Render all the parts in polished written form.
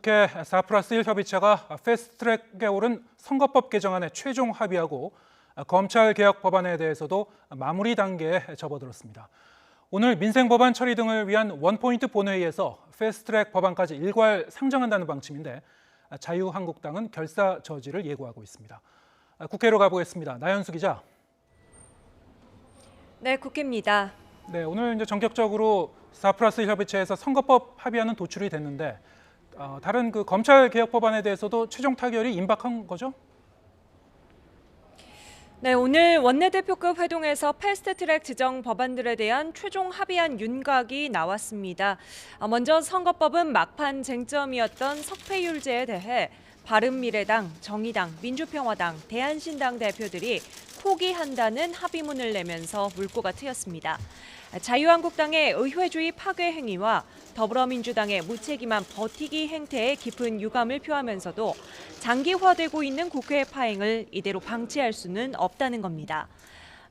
국회 4+1 협의체가 패스트트랙에 오른 선거법 개정안에 최종 합의하고 검찰개혁 법안에 대해서도 마무리 단계에 접어들었습니다. 오늘 민생법안 처리 등을 위한 원포인트 본회의에서 패스트트랙 법안까지 일괄 상정한다는 방침인데 자유한국당은 결사 저지를 예고하고 있습니다. 국회로 가보겠습니다. 나연수 기자. 네, 국회입니다. 네, 오늘 이제 전격적으로 4+1 협의체에서 선거법 합의안은 도출이 됐는데 다른 검찰 개혁 법안에 대해서도 최종 타결이 임박한 거죠? 네, 오늘 원내대표급 회동에서 패스트트랙 지정 법안들에 대한 최종 합의안 윤곽이 나왔습니다. 먼저 선거법은 막판 쟁점이었던 석패율제에 대해 바른미래당, 정의당, 민주평화당, 대한신당 대표들이 포기한다는 합의문을 내면서 물꼬가 트였습니다. 자유한국당의 의회주의 파괴 행위와 더불어민주당의 무책임한 버티기 행태에 깊은 유감을 표하면서도 장기화되고 있는 국회 파행을 이대로 방치할 수는 없다는 겁니다.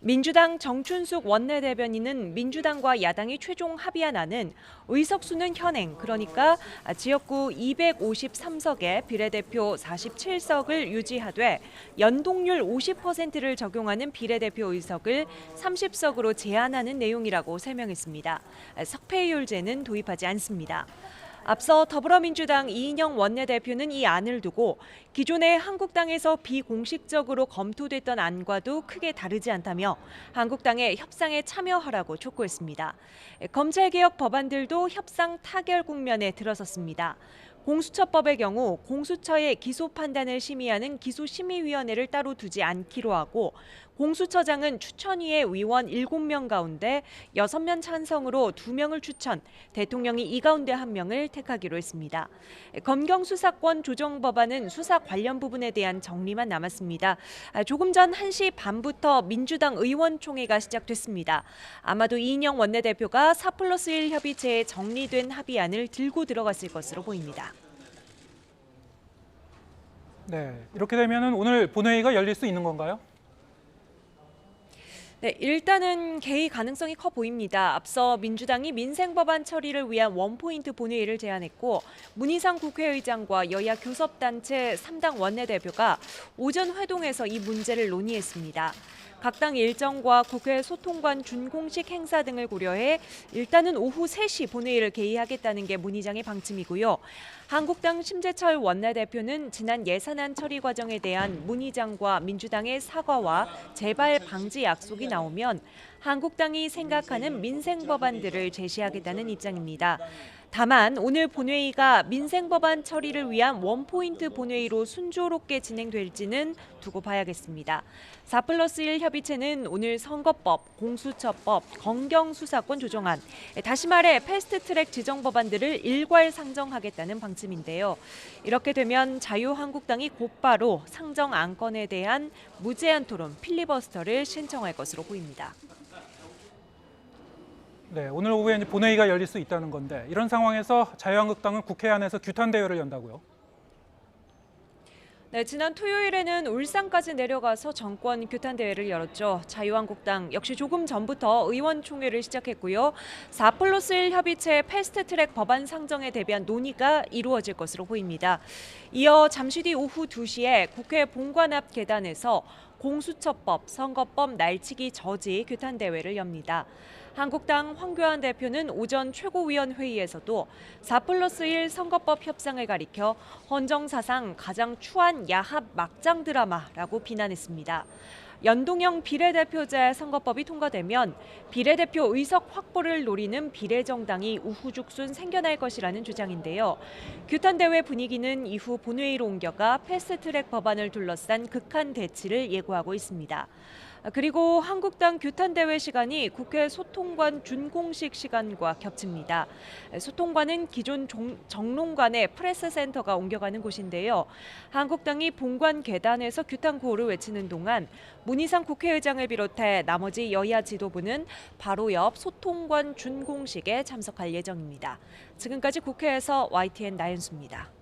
민주당 정춘숙 원내대변인은 민주당과 야당이 최종 합의한 안은 의석수는 현행, 그러니까 지역구 253석에 비례대표 47석을 유지하되 연동률 50%를 적용하는 비례대표 의석을 30석으로 제한하는 내용이라고 설명했습니다. 석패율제는 도입하지 않습니다. 앞서 더불어민주당 이인영 원내대표는 이 안을 두고 기존의 한국당에서 비공식적으로 검토됐던 안과도 크게 다르지 않다며 한국당에 협상에 참여하라고 촉구했습니다. 검찰개혁 법안들도 협상 타결 국면에 들어섰습니다. 공수처법의 경우 공수처의 기소 판단을 심의하는 기소심의위원회를 따로 두지 않기로 하고 공수처장은 추천위의 위원 7명 가운데 6명 찬성으로 2명을 추천, 대통령이 이 가운데 1명을 택하기로 했습니다. 검경수사권 조정 법안은 수사 관련 부분에 대한 정리만 남았습니다. 조금 전 1시 반부터 민주당 의원총회가 시작됐습니다. 아마도 이인영 원내대표가 4+1 협의체에 정리된 합의안을 들고 들어갔을 것으로 보입니다. 네, 이렇게 되면 오늘 본회의가 열릴 수 있는 건가요? 네, 일단은 개의 가능성이 커 보입니다. 앞서 민주당이 민생법안 처리를 위한 원포인트 본회의를 제안했고 문희상 국회의장과 여야 교섭단체 3당 원내대표가 오전 회동에서 이 문제를 논의했습니다. 각 당 일정과 국회 소통관 준공식 행사 등을 고려해 일단은 오후 3시 본회의를 개의하겠다는 게 문 의장의 방침이고요. 한국당 심재철 원내대표는 지난 예산안 처리 과정에 대한 문 의장과 민주당의 사과와 재발 방지 약속이 나오면 한국당이 생각하는 민생 법안들을 제시하겠다는 입장입니다. 다만 오늘 본회의가 민생법안 처리를 위한 원포인트 본회의로 순조롭게 진행될지는 두고 봐야겠습니다. 4+1 협의체는 오늘 선거법, 공수처법, 검경수사권 조정안, 다시 말해 패스트트랙 지정 법안들을 일괄 상정하겠다는 방침인데요. 이렇게 되면 자유한국당이 곧바로 상정 안건에 대한 무제한 토론, 필리버스터를 신청할 것으로 보입니다. 네, 오늘 오후에 이제 본회의가 열릴 수 있다는 건데 이런 상황에서 자유한국당은 국회 안에서 규탄 대회를 연다고요? 네, 지난 토요일에는 울산까지 내려가서 정권 규탄 대회를 열었죠. 자유한국당 역시 조금 전부터 의원총회를 시작했고요. 4+1 협의체 패스트트랙 법안 상정에 대비한 논의가 이루어질 것으로 보입니다. 이어 잠시 뒤 오후 2시에 국회 본관 앞 계단에서 공수처법, 선거법 날치기 저지 규탄 대회를 엽니다. 한국당 황교안 대표는 오전 최고위원회의에서도 4+1 선거법 협상을 가리켜 헌정사상 가장 추한 야합 막장 드라마라고 비난했습니다. 연동형 비례대표제 선거법이 통과되면 비례대표 의석 확보를 노리는 비례정당이 우후죽순 생겨날 것이라는 주장인데요. 규탄대회 분위기는 이후 본회의로 옮겨가 패스트트랙 법안을 둘러싼 극한 대치를 예고하고 있습니다. 그리고 한국당 규탄대회 시간이 국회 소통관 준공식 시간과 겹칩니다. 소통관은 기존 정론관의 프레스센터가 옮겨가는 곳인데요. 한국당이 본관 계단에서 규탄 구호를 외치는 동안 문희상 국회의장을 비롯해 나머지 여야 지도부는 바로 옆 소통관 준공식에 참석할 예정입니다. 지금까지 국회에서 YTN 나연수입니다.